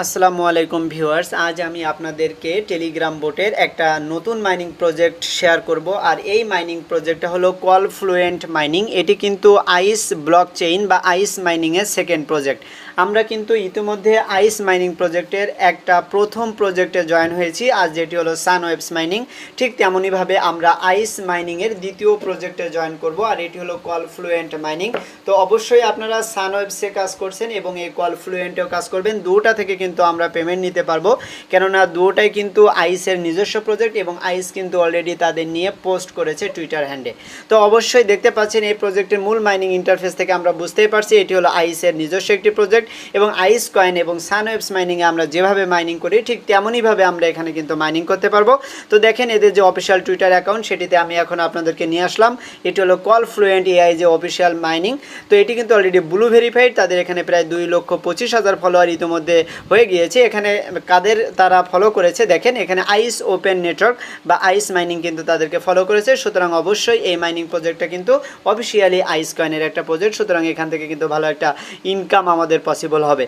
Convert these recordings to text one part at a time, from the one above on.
আসসালামু আলাইকুম ভিউয়ার্স, আজ আমি আপনাদেরকে টেলিগ্রাম বোটের একটা নতুন মাইনিং প্রজেক্ট শেয়ার করব। আর এই মাইনিং প্রজেক্টটা হলো কলফ্লুয়েন্ট মাইনিং। এটি কিন্তু আইস ব্লক চেইন বা আইস মাইনিংয়ের সেকেন্ড প্রজেক্ট। আমরা কিন্তু ইতিমধ্যে আইস মাইনিং প্রজেক্টের একটা প্রথম প্রজেক্টে জয়েন হয়েছি, আজ যেটি হলো সানওয়েবস মাইনিং। ঠিক তেমনইভাবে আমরা আইস মাইনিংয়ের দ্বিতীয় প্রজেক্টে জয়েন করব, আর এটি হলো কলফ্লুয়েন্ট মাইনিং। তো অবশ্যই আপনারা সানওয়েবসে কাজ করছেন এবং এই কলফ্লুয়েন্টেও কাজ করবেন। দুটা থেকে কিন্তু আমরা পেমেন্ট নিতে পারবো, কেননা দুটাই কিন্তু আইসের নিজস্ব প্রজেক্ট এবং আইস কিন্তু অলরেডি তাদের নিয়ে পোস্ট করেছে টুইটার হ্যান্ডে। তো অবশ্যই দেখতে পাচ্ছেন এই প্রজেক্টের মূল মাইনিং ইন্টারফেস থেকে আমরা বুঝতেই পারছি এটি হলো আইসের নিজস্ব একটি প্রজেক্ট এবং আইস কয়েন এবং সানওয়েবস মাইনিংয়ে আমরা যেভাবে মাইনিং করি ঠিক তেমনইভাবে আমরা এখানে কিন্তু মাইনিং করতে পারবো। তো দেখেন এদের যে অফিসিয়াল টুইটার অ্যাকাউন্ট, সেটিতে আমি এখন আপনাদেরকে নিয়ে আসলাম। এটি হলো কলফ্লুয়েন্ট এআই যে অফিসিয়াল মাইনিং। তো এটি কিন্তু অলরেডি ব্লু ভেরিফাইড, তাদের এখানে প্রায় 2,25,000 ফলোয়ার ইতিমধ্যে হয়ে গিয়েছে। এখানে কাদের তারা ফলো করেছে দেখেন, এখানে আইস ওপেন নেটওয়ার্ক বা আইস মাইনিং কিন্তু তাদেরকে ফলো করেছে। সুতরাং অবশ্যই এই মাইনিং প্রজেক্টটা কিন্তু অফিসিয়ালি আইস কয়েনের একটা প্রজেক্ট, সুতরাং এখান থেকে কিন্তু ভালো একটা ইনকাম আমাদের পসিবল হবে।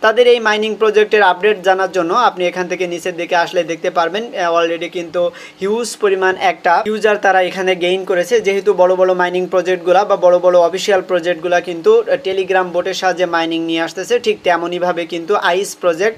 তাদের এই মাইনিং প্রজেক্টের আপডেট জানার জন্য আপনি এখান থেকে নিচের দিকে আসলে দেখতে পারবেন অলরেডি কিন্তু হিউজ পরিমাণ একটা ইউজার তারা এখানে গেইন করেছে। যেহেতু বড় বড় মাইনিং প্রজেক্টগুলো বা বড় বড় অফিসিয়াল প্রজেক্টগুলো কিন্তু টেলিগ্রাম বোটের সাহায্যে মাইনিং নিয়ে আসতেছে, ঠিক তেমনইভাবে কিন্তু আইস প্রজেক্ট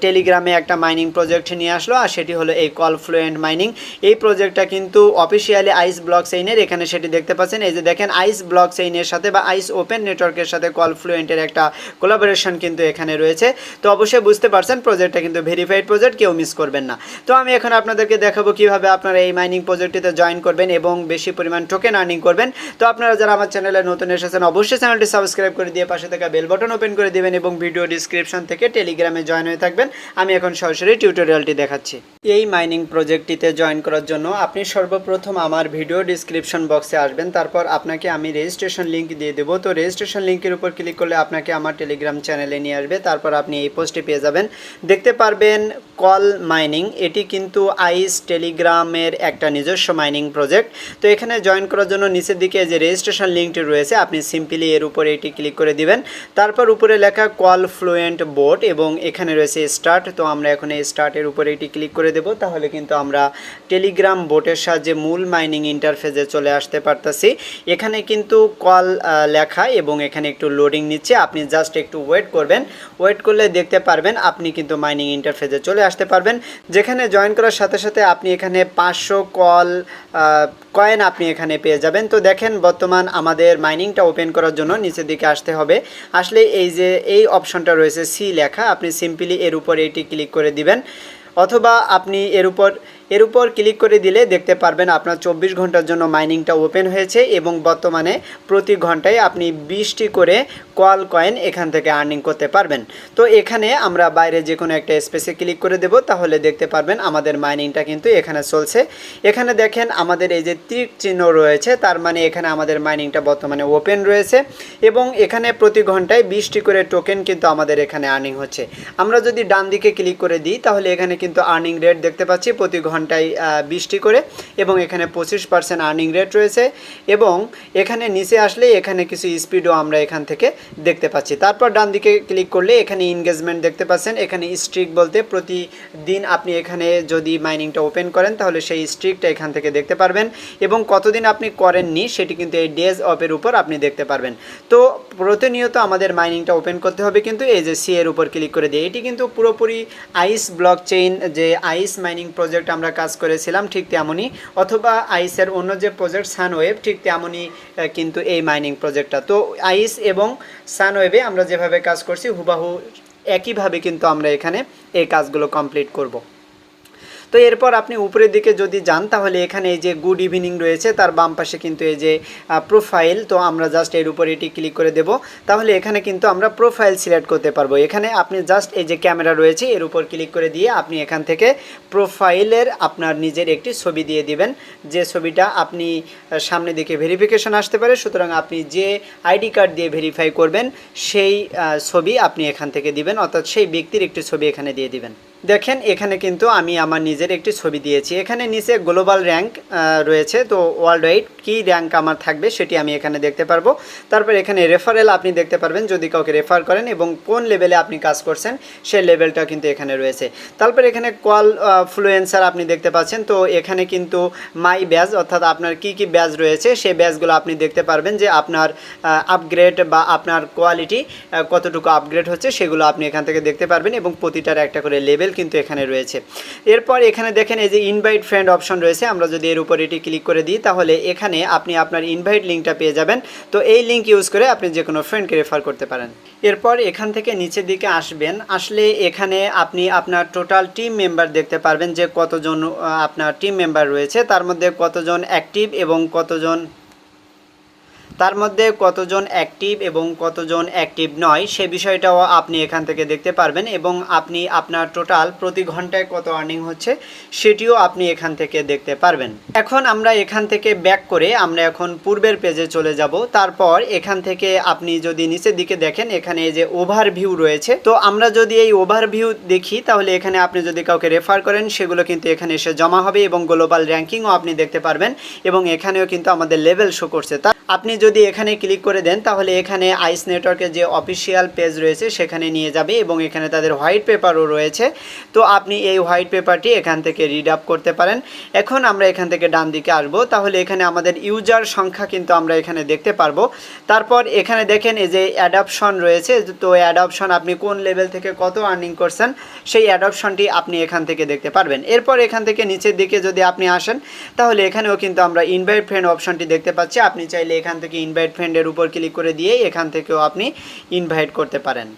টেলিগ্রামে একটা মাইনিং প্রজেক্ট নিয়ে আসলো, আর সেটি হলো এই কলফ্লুয়েন্ট মাইনিং। এই প্রজেক্টটা কিন্তু অফিসিয়ালি আইস ব্লক চেইনের, এখানে সেটি দেখতে পাচ্ছেন। এই যে দেখেন আইস ব্লক চেইনের সাথে বা আইস ওপেন নেটওয়ার্কের সাথে কলফ্লুয়েন্টের একটা কোলাবোরেশন কিন্তু এখানে রয়েছে। তো অবশ্যই বুঝতে পারছেন প্রজেক্টটা কিন্তু ভেরিফাইড প্রজেক্ট, কেউ মিস করবেন না। তো আমি এখন আপনাদেরকে দেখাবো কিভাবে আপনারা এই মাইনিং প্রজেক্টটিতে জয়েন করবেন এবং বেশি পরিমাণ টোকেন আর্নিং করবেন। তো আপনারা যারা আমার চ্যানেলে নতুন এসেছেন অবশ্যই চ্যানেলটি সাবস্ক্রাইব করে দিয়ে পাশে থাকা বেল বাটন ওপেন করে দিবেন এবং ভিডিও ডিসক্রিপশন থেকে টেলিগ্রামে জয়েন হয়ে থাকবেন। আমি এখন সরাসরি টিউটোরিয়ালটি দেখাচ্ছি। এই মাইনিং প্রজেক্টটিতে জয়েন করার জন্য আপনি সর্বপ্রথম আমার ভিডিও ডিসক্রিপশন বক্সে আসবেন, তারপর আপনাকে আমি রেজিস্ট্রেশন লিঙ্ক দিয়ে দেবো। তো রেজিস্ট্রেশন লিঙ্কের উপর ক্লিক করলে আপনাকে আমার টেলিগ্রাম চ্যানেলে নিয়ে আসবে। তারপর আপনি এই পোস্টে পেয়ে যাবেন, দেখতে পারবেন কল মাইনিং। এটি কিন্তু আইস টেলিগ্রামের একটা নিজস্ব মাইনিং প্রজেক্ট। তো এখানে জয়েন করার জন্য নিচের দিকে যে রেজিস্ট্রেশন লিঙ্কটি রয়েছে আপনি সিম্পলি এর উপরে এটি ক্লিক করে দিবেন। তারপর উপরে লেখা কলফ্লুয়েন্ট বোট এবং এখানে রয়েছে স্টার্ট। তো আমরা এখন এই স্টার্টের উপরে এটি ক্লিক করে দেব, তাহলে কিন্তু আমরা টেলিগ্রাম বোটের সাহায্যে মূল মাইনিং ইন্টারফেসে চলে আসতে পারতেছি। এখানে কিন্তু কল লেখা এবং এখানে একটু লোডিং নিচ্ছে, আপনি জাস্ট একটু ওয়েট করবেন। ওয়েট করলে দেখতে পারবেন আপনি কিন্তু মাইনিং ইন্টারফেসে চলে আসতে পারবেন, যেখানে জয়েন করার সাথে সাথে আপনি এখানে 500 কয়েন আপনি এখানে পেয়ে যাবেন। তো দেখেন বর্তমান আমাদের মাইনিংটা ওপেন করার জন্য নিচের দিকে আসতে হবে। আসলে এই যে এই অপশনটা রয়েছে সি লেখা, আপনি সিম্পলি এর উপর এটি ক্লিক করে দিবেন, অথবা আপনি এর উপর ক্লিক করে দিলে দেখতে পারবেন আপনার 24 ঘন্টার জন্য মাইনিংটা ওপেন হয়েছে এবং বর্তমানে প্রতি ঘন্টায় আপনি 20টি করে কয়েন এখান থেকে আর্নিং করতে পারবেন। তো এখানে আমরা বাইরে যে কোনো একটা স্পেসে ক্লিক করে দেব, তাহলে দেখতে পারবেন আমাদের মাইনিংটা কিন্তু এখানে চলছে। এখানে দেখেন আমাদের এই যে তীর চিহ্ন রয়েছে, তার মানে এখানে আমাদের মাইনিংটা বর্তমানে ওপেন রয়েছে এবং এখানে প্রতি ঘন্টায় 20টি করে টোকেন কিন্তু আমাদের এখানে আর্নিং হচ্ছে। আমরা যদি ডান দিকে ক্লিক করে দিই তাহলে এখানে কিন্তু আর্নিং রেট দেখতে পাচ্ছি প্রতি ঘন্টায় 20টি করে এবং এখানে 25% আর্নিং রেট রয়েছে এবং এখানে নিচে আসলে এখানে কিছু স্পিডও আমরা এখান থেকে দেখতে পাচ্ছি। তারপর ডান দিকে ক্লিক করলে এখানে এনগেজমেন্ট দেখতে পাচ্ছেন। এখানে স্ট্রিক বলতে প্রতিদিন আপনি এখানে যদি মাইনিংটা ওপেন করেন তাহলে সেই স্ট্রিকটা এখান থেকে দেখতে পারবেন এবং কতদিন আপনি করেননি সেটি কিন্তু এই ডেজ অফের উপর আপনি দেখতে পারবেন। তো প্রতিনিয়ত আমাদের মাইনিংটা ওপেন করতে হবে, কিন্তু এই যে সি এর উপর ক্লিক করে দিয়ে এটি কিন্তু পুরোপুরি আইস ব্লক চেইন যে আইস মাইনিং প্রজেক্ট আমরা কাজ করেছিলাম ঠিক তেমনই, অথবা আইসের অন্য যে প্রজেক্ট সানওয়েভ ঠিক তেমনই কিন্তু এই মাইনিং প্রজেক্টটা। তো আইস এবং সানওয়েভে আমরা যেভাবে কাজ করছি হুবাহু একইভাবে কিন্তু আমরা এখানে এই কাজগুলো কমপ্লিট করব। তো এরপর আপনি উপরের দিকে যদি যান তাহলে এখানে এই যে গুড ইভিনিং রয়েছে তার বাম পাশে কিন্তু এই যে প্রোফাইল, তো আমরা জাস্ট এর উপর এটি ক্লিক করে দেব, তাহলে এখানে কিন্তু আমরা প্রোফাইল সিলেক্ট করতে পারবো। এখানে আপনি জাস্ট এই যে ক্যামেরা রয়েছে এর উপর ক্লিক করে দিয়ে আপনি এখান থেকে প্রোফাইলের আপনার নিজের একটি ছবি দিয়ে দিবেন, যে ছবিটা আপনি সামনে দিকে ভেরিফিকেশন আসতে পারে। সুতরাং আপনি যে আইডি কার্ড দিয়ে ভেরিফাই করবেন সেই ছবি আপনি এখান থেকে দিবেন, অর্থাৎ সেই ব্যক্তির একটি ছবি এখানে দিয়ে দিবেন। দেখেন এখানে কিন্তু আমি আমার নিজের একটি ছবি দিয়েছি। এখানে নিচে গ্লোবাল র্যাঙ্ক রয়েছে, তো ওয়ার্ল্ড ওয়াইড কী র্যাঙ্ক আমার থাকবে সেটি আমি এখানে দেখতে পারবো। তারপর এখানে রেফারেল আপনি দেখতে পারবেন যদি কাউকে রেফার করেন এবং কোন লেভেলে আপনি কাজ করছেন সেই লেভেলটা কিন্তু এখানে রয়েছে। তারপর এখানে কল ফ্লুয়েন্সার আপনি দেখতে পাচ্ছেন, তো এখানে কিন্তু মাই ব্যাজ অর্থাৎ আপনার কি কি ব্যাজ রয়েছে সেই ব্যাজগুলো আপনি দেখতে পারবেন যে আপনার আপগ্রেড বা আপনার কোয়ালিটি কতটুকু আপগ্রেড হচ্ছে সেগুলো আপনি এখান থেকে দেখতে পারবেন এবং প্রতিটার একটা করে লেভেল কিন্তু এখানে রয়েছে। এরপর এখানে দেখেন এই যে ইনভাইট ফ্রেন্ড অপশন রয়েছে, আমরা যদি এর উপর এটি ক্লিক করে দিই তাহলে এখানে আপনি আপনার ইনভাইট লিঙ্কটা পেয়ে যাবেন। তো এই লিঙ্ক ইউজ করে আপনি যে কোনো ফ্রেন্ডকে রেফার করতে পারেন। এরপর এখান থেকে নিচের দিকে আসবেন, আসলে এখানে আপনি আপনার টোটাল টিম মেম্বার দেখতে পারবেন যে কতজন আপনার টিম মেম্বার রয়েছে, তার মধ্যে কতজন অ্যাক্টিভ এবং কতজন অ্যাক্টিভ নয় সে বিষয়টাও আপনি এখান থেকে দেখতে পারবেন এবং আপনি আপনার টোটাল প্রতি ঘন্টায় কত আর্নিং হচ্ছে সেটিও আপনি এখান থেকে দেখতে পারবেন। এখন আমরা এখান থেকে ব্যাক করে আমরা এখন পূর্বের পেজে চলে যাব। তারপর এখান থেকে আপনি যদি নিচের দিকে দেখেন এখানে এই যে ওভারভিউ রয়েছে, তো আমরা যদি এই ওভারভিউ দেখি তাহলে এখানে আপনি যদি কাউকে রেফার করেন সেগুলো কিন্তু এখানে এসে জমা হবে এবং গ্লোবাল র্যাঙ্কিংও আপনি দেখতে পারবেন এবং এখানেও কিন্তু আমাদের লেভেল শো করছে। তা আপনি যদি এখানে ক্লিক করে দেন তাহলে এখানে আইস নেটওয়ার্কের যে অফিসিয়াল পেজ রয়েছে সেখানে নিয়ে যাবে এবং এখানে তাদের হোয়াইট পেপারও রয়েছে। তো আপনি এই হোয়াইট পেপারটি এখান থেকে রিড আপ করতে পারেন। এখন আমরা এখান থেকে ডান দিকে আসবো, তাহলে এখানে আমাদের ইউজার সংখ্যা কিন্তু আমরা এখানে দেখতে পারবো। তারপর এখানে দেখেন এই যে অ্যাডপশন রয়েছে, তো অ্যাডপশন আপনি কোন লেভেল থেকে কত আর্নিং করছেন সেই অ্যাডপশনটি আপনি এখান থেকে দেখতে পারবেন। এরপর এখান থেকে নিচের দিকে যদি আপনি আসেন তাহলে এখানেও কিন্তু আমরা ইনভাইট ফ্রেন্ড অপশনটি দেখতে পাচ্ছি। আপনি চাইলে এখান থেকে ইনভাইট ফ্রেন্ডের উপর ক্লিক করে দিয়ে এখান থেকেও আপনি ইনভাইট করতে পারেন।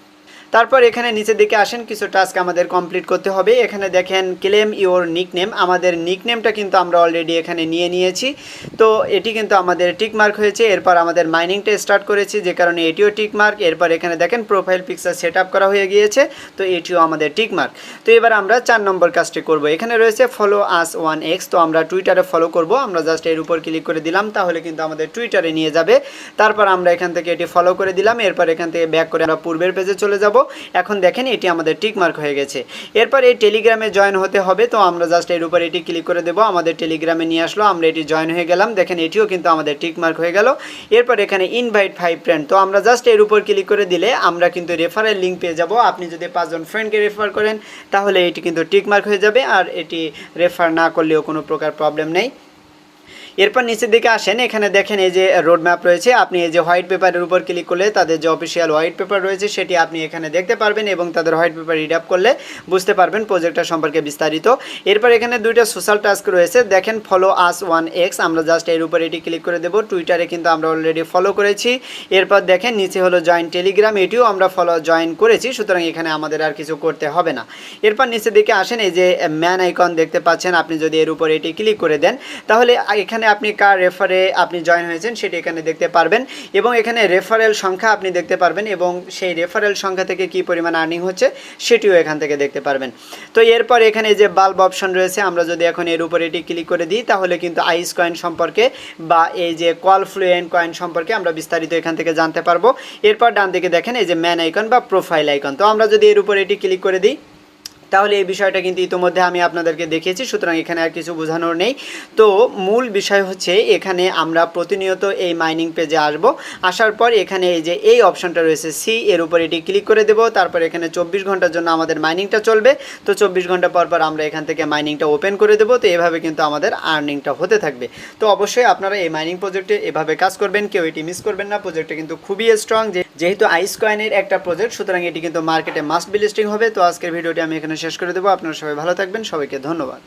তারপর এখানে নিচের দিকে আসেন, কিছু টাস্ক আমাদের কমপ্লিট করতে হবে। এখানে দেখেন ক্লেম ইওর নিকনেম, আমাদের নিকনেমটা কিন্তু আমরা অলরেডি এখানে নিয়ে নিয়েছি, তো এটি কিন্তু আমাদের টিক মার্ক হয়েছে। এরপর আমাদের মাইনিংটা স্টার্ট করেছি যে কারণে এটিও টিক মার্ক। এরপর এখানে দেখেন প্রোফাইল পিকচার সেট আপ করা হয়ে গিয়েছে, তো এটিও আমাদের টিক মার্ক। তো এবার আমরা 4 নম্বর কাজটি করব। এখানে রয়েছে ফলো আস 1x, তো আমরা টুইটারে ফলো করব। আমরা জাস্ট এর উপর ক্লিক করে দিলাম তাহলে কিন্তু আমাদের টুইটারে নিয়ে যাবে। তারপর আমরা এখান থেকে এটি ফলো করে দিলাম। এরপর এখান থেকে ব্যাক করে আমরা পূর্বের পেজে চলে যাব। এখন দেখেন এটি আমাদের টিক মার্ক হয়ে গেছে। এরপর এই টেলিগ্রামে জয়েন হতে হবে, তো আমরা জাস্ট এর উপর এটি ক্লিক করে দেব, আমাদের টেলিগ্রামে নিয়ে আসলো, আমরা এটি জয়েন হয়ে গেলাম। দেখেন এটিও কিন্তু আমাদের টিক মার্ক হয়ে গেল। এরপর এখানে ইনভাইট 5 ফ্রেন্ড, তো আমরা জাস্ট এর উপর ক্লিক করে দিলে আমরা কিন্তু রেফারেল লিঙ্ক পেয়ে যাব। আপনি যদি 5 জন ফ্রেন্ডকে রেফার করেন তাহলে এটি কিন্তু টিক মার্ক হয়ে যাবে, আর এটি রেফার না করলেও কোনো প্রকার প্রবলেম নেই। এরপর নিচের দিকে আসেন, এখানে দেখেন এই যে রোড ম্যাপ রয়েছে, আপনি এই যে হোয়াইট পেপারের উপর ক্লিক করলে তাদের যে অফিসিয়াল হোয়াইট পেপার রয়েছে সেটি আপনি এখানে দেখতে পারবেন এবং তাদের হোয়াইট পেপার রিড আপ করলে বুঝতে পারবেন প্রজেক্টটা সম্পর্কে বিস্তারিত। এরপর এখানে দুইটা সোশ্যাল টাস্ক রয়েছে, দেখেন ফলো আস 1x, আমরা জাস্ট এর উপর এটি ক্লিক করে দেব। টুইটারে কিন্তু আমরা অলরেডি ফলো করেছি। এরপর দেখেন নিচে হলো জয়েন টেলিগ্রাম, এটিও আমরা জয়েন করেছি, সুতরাং এখানে আমাদের আর কিছু করতে হবে না। এরপর নিচের দিকে আসেন, এই যে ম্যান আইকন দেখতে পাচ্ছেন, আপনি যদি এর উপর এটি ক্লিক করে দেন তাহলে এখানে আপনি কার রেফারে আপনি জয়েন হয়েছেন সেটি এখানে দেখতে পারবেন এবং এখানে রেফারেল সংখ্যা আপনি দেখতে পারবেন এবং সেই রেফারেল সংখ্যা থেকে কি পরিমাণ আর্নিং হচ্ছে সেটিও এখান থেকে দেখতে পারবেন। তো এরপর এখানে যে বাল্ব অপশন রয়েছে, আমরা যদি এখন এর উপর এটি ক্লিক করে দিই তাহলে কিন্তু আইস কয়েন সম্পর্কে বা এই যে কল ফ্লুয়েন্ট কয়েন সম্পর্কে আমরা বিস্তারিত এখান থেকে জানতে পারবো। এরপর ডান দিকে দেখেন এই যে ম্যান আইকন বা প্রোফাইল আইকন, তো আমরা যদি এর উপর এটি ক্লিক করে দিই তাহলে এই বিষয়টা কিন্তু ইতিমধ্যে আমি আপনাদেরকে দেখিয়েছি, সুতরাং এখানে আর কিছু বোঝানোর নেই। তো মূল বিষয় হচ্ছে এখানে আমরা প্রতিনিয়ত এই মাইনিং পেজে আসার পর এখানে এই যে এই অপশনটা রয়েছে সি, এর উপর এটি ক্লিক করে দেব। তারপর এখানে 24 ঘন্টার জন্য আমাদের মাইনিংটা চলবে, তো 24 ঘন্টা পর পর আমরা এখান থেকে মাইনিংটা ওপেন করে দেবো। তো এভাবে কিন্তু আমাদের আর্নিংটা হতে থাকবে। তো অবশ্যই আপনারা এই মাইনিং প্রজেক্টে এভাবে কাজ করবেন, কেউ এটি মিস করবেন না। প্রজেক্টটা কিন্তু খুবই স্ট্রং, যেহেতু আইস কয়েনের একটা প্রজেক্ট, সুতরাং এটি কিন্তু মার্কেটে মাস্ট বি লিস্টিং হবে। তো আজকের ভিডিওটি আমি এখানে শেষ করে দেবো। আপনারা সবাই ভালো থাকবেন, সবাইকে ধন্যবাদ।